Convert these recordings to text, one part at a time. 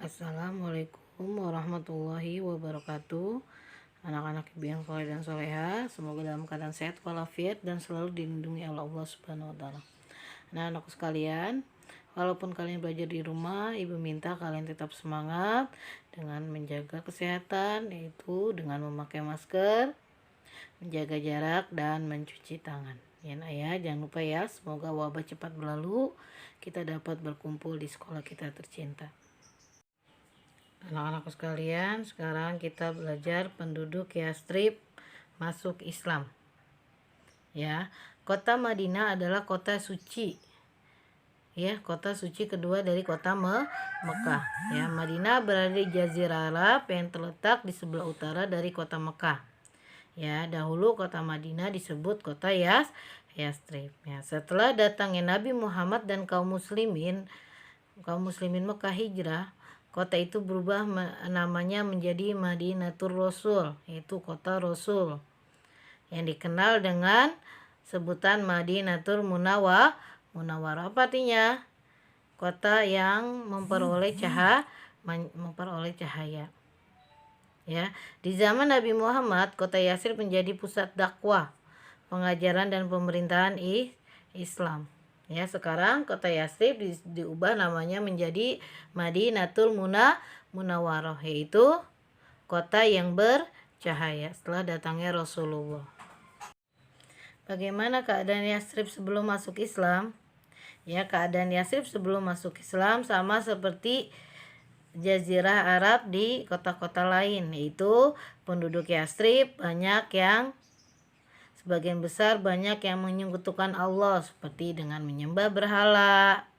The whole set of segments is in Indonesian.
Assalamualaikum warahmatullahi wabarakatuh. Anak-anak ibu yang soleh dan soleha, semoga dalam keadaan sehat walafiat dan selalu dilindungi oleh Allah Subhanahu wa taala. Nah, anakku sekalian, walaupun kalian belajar di rumah, ibu minta kalian tetap semangat dengan menjaga kesehatan, yaitu dengan memakai masker, menjaga jarak, dan mencuci tangan. Ya nak ya, jangan lupa ya, semoga wabah cepat berlalu, kita dapat berkumpul di sekolah kita tercinta. Anak-anakku sekalian, sekarang kita belajar penduduk Yastrib masuk Islam. Ya, kota Madinah adalah kota suci. Ya, kota suci kedua dari kota Mekah. Ya, Madinah berada di Jazirah Arab yang terletak di sebelah utara dari kota Mekah. Ya, dahulu kota Madinah disebut kota Yastrib. Ya, setelah datangnya Nabi Muhammad dan kaum muslimin Mekah hijrah, kota itu berubah namanya menjadi Madinatul Rasul, yaitu kota Rasul, yang dikenal dengan sebutan Madinatul Munawwarah. Apa artinya? Kota yang memperoleh cahaya. Ya, di zaman Nabi Muhammad, kota Yatsrib menjadi pusat dakwah, pengajaran dan pemerintahan Islam. Ya, sekarang kota Yatsrib diubah namanya menjadi Madinatul Munawwarah, yaitu kota yang bercahaya setelah datangnya Rasulullah. Bagaimana keadaan Yatsrib sebelum masuk Islam? Ya, keadaan Yatsrib sebelum masuk Islam sama seperti Jazirah Arab di kota-kota lain, yaitu penduduk Yatsrib sebagian besar banyak yang menyekutukan Allah, seperti dengan menyembah berhala,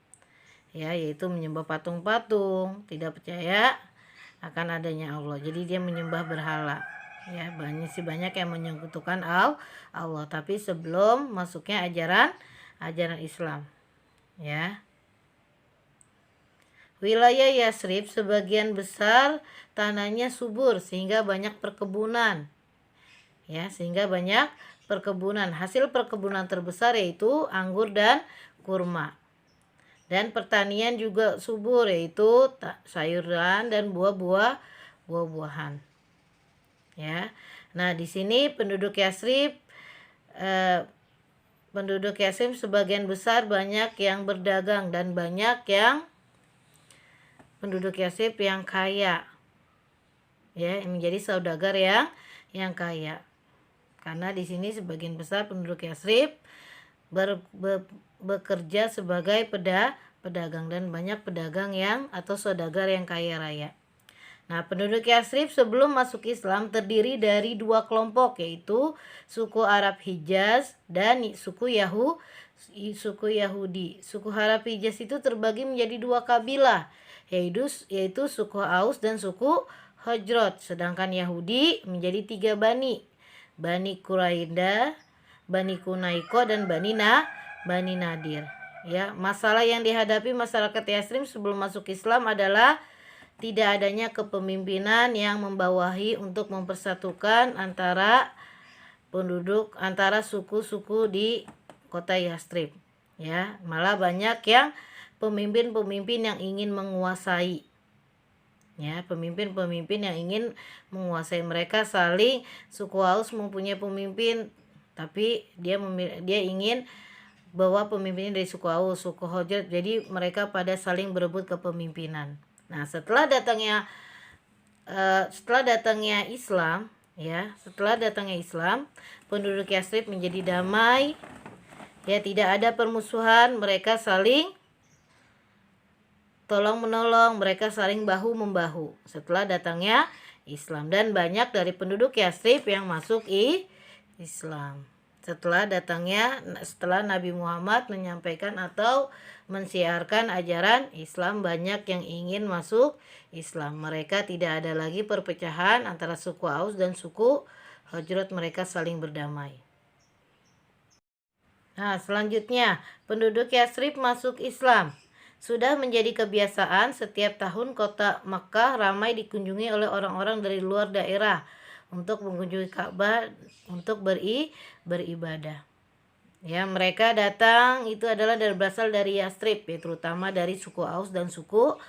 ya, yaitu menyembah patung-patung, tidak percaya akan adanya Allah. Jadi dia menyembah berhala. Ya, banyak yang menyekutukan Allah, tapi sebelum masuknya ajaran Islam. Ya. Wilayah Yatsrib sebagian besar tanahnya subur sehingga banyak perkebunan. Ya, hasil perkebunan terbesar yaitu anggur dan kurma. Dan pertanian juga subur, yaitu sayuran dan buah-buahan. Ya. Nah, di sini penduduk Yatsrib sebagian besar banyak yang berdagang dan banyak yang penduduk Yatsrib yang kaya. Ya, menjadi saudagar yang kaya. Karena di sini sebagian besar penduduk Yatsrib bekerja sebagai pedagang dan banyak pedagang atau saudagar yang kaya raya. Nah, penduduk Yatsrib sebelum masuk Islam terdiri dari dua kelompok, yaitu suku Arab Hijaz dan suku Yahudi. Suku Arab Hijaz itu terbagi menjadi dua kabilah, yaitu suku Aus dan suku Khazraj. Sedangkan Yahudi menjadi tiga Bani Quraidah, Bani Kunaiko, dan Bani Nadir. Ya, masalah yang dihadapi masyarakat Yatsrib sebelum masuk Islam adalah tidak adanya kepemimpinan yang membawahi untuk mempersatukan antara suku-suku di kota Yatsrib. Ya, malah banyak yang pemimpin-pemimpin yang ingin menguasai. Ya, pemimpin-pemimpin yang ingin menguasai mereka suku Aus mempunyai pemimpin, tapi dia ingin bawa pemimpinnya dari suku Aus, suku Khazraj. Jadi mereka pada saling berebut kepemimpinan. Nah, setelah datangnya Islam, penduduk Yatsrib menjadi damai. Ya, tidak ada permusuhan, mereka saling tolong-menolong, mereka saling bahu-membahu setelah datangnya Islam, dan banyak dari penduduk Yatsrib yang masuk Islam. Setelah Nabi Muhammad menyampaikan atau mensiarkan ajaran Islam, banyak yang ingin masuk Islam. Mereka tidak ada lagi perpecahan antara suku Aus dan suku Khazraj, mereka saling berdamai. Nah, selanjutnya penduduk Yatsrib masuk Islam. Sudah menjadi kebiasaan setiap tahun kota Makkah ramai dikunjungi oleh orang-orang dari luar daerah untuk mengunjungi Ka'bah untuk beribadah. Ya, mereka datang itu adalah berasal dari Yatsrib, ya, terutama dari suku Aus dan suku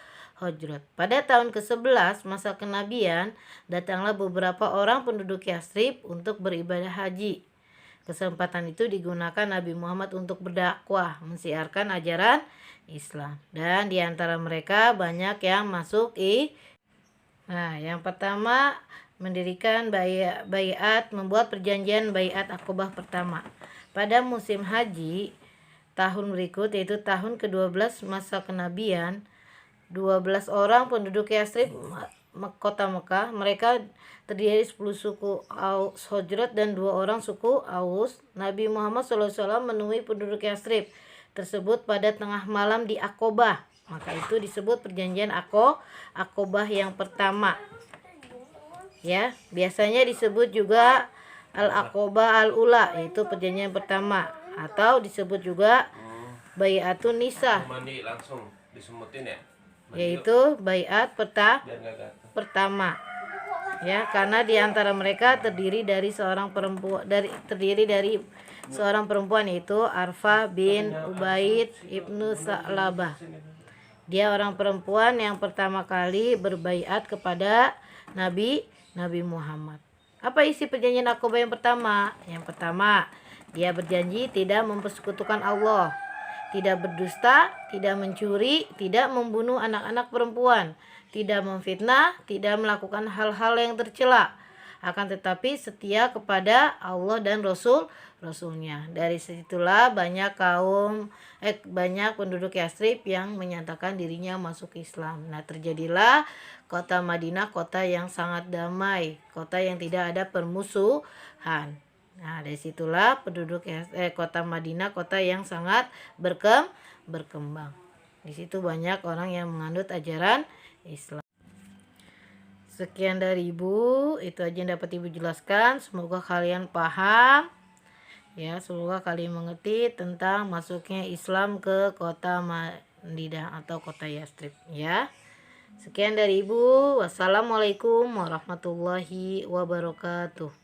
Hujrat. Pada tahun ke-11 masa kenabian, datanglah beberapa orang penduduk Yathrib untuk beribadah haji. Kesempatan itu digunakan Nabi Muhammad untuk berdakwah, mensiarkan ajaran Islam. Dan di antara mereka banyak yang masuk yang pertama mendirikan baiat, membuat perjanjian baiat Aqobah pertama. Pada musim haji tahun berikut, yaitu tahun ke-12 masa kenabian, 12 orang penduduk Yathrib kota Mekah, mereka terdiri dari 10 suku Aus Hujrat dan 2 orang suku Aus. Nabi Muhammad SAW menemui penduduk Yathrib tersebut pada tengah malam di Aqobah. Maka itu disebut perjanjian Aqobah yang pertama. Ya, biasanya disebut juga Al-Aqobah Al-Ula, yaitu perjanjian pertama, atau disebut juga Bai'atun Nisa. Mandi langsung disemutin ya. Yaitu baiat pertama. Ya, karena di antara mereka terdiri dari seorang perempuan yaitu Arfa bin Ubaid ibnu Sa'labah. Dia orang perempuan yang pertama kali berbaiat kepada Nabi Muhammad. Apa isi perjanjian Aqobah yang pertama? Yang pertama, dia berjanji tidak mempersekutukan Allah, tidak berdusta, tidak mencuri, tidak membunuh anak-anak perempuan, tidak memfitnah, tidak melakukan hal-hal yang tercela, akan tetapi setia kepada Allah dan Rasulnya. Dari situlah banyak penduduk Yathrib yang menyatakan dirinya masuk Islam. Nah, terjadilah kota Madinah, kota yang sangat damai, kota yang tidak ada permusuhan. Nah, dari situlah kota Madinah, kota yang sangat berkembang. Di situ banyak orang yang menganut ajaran Islam. Sekian dari Ibu, itu aja yang dapat Ibu jelaskan. Semoga kalian paham. Ya, semoga kalian mengerti tentang masuknya Islam ke kota Madinah atau kota Yathrib, ya. Sekian dari Ibu. Wassalamualaikum warahmatullahi wabarakatuh.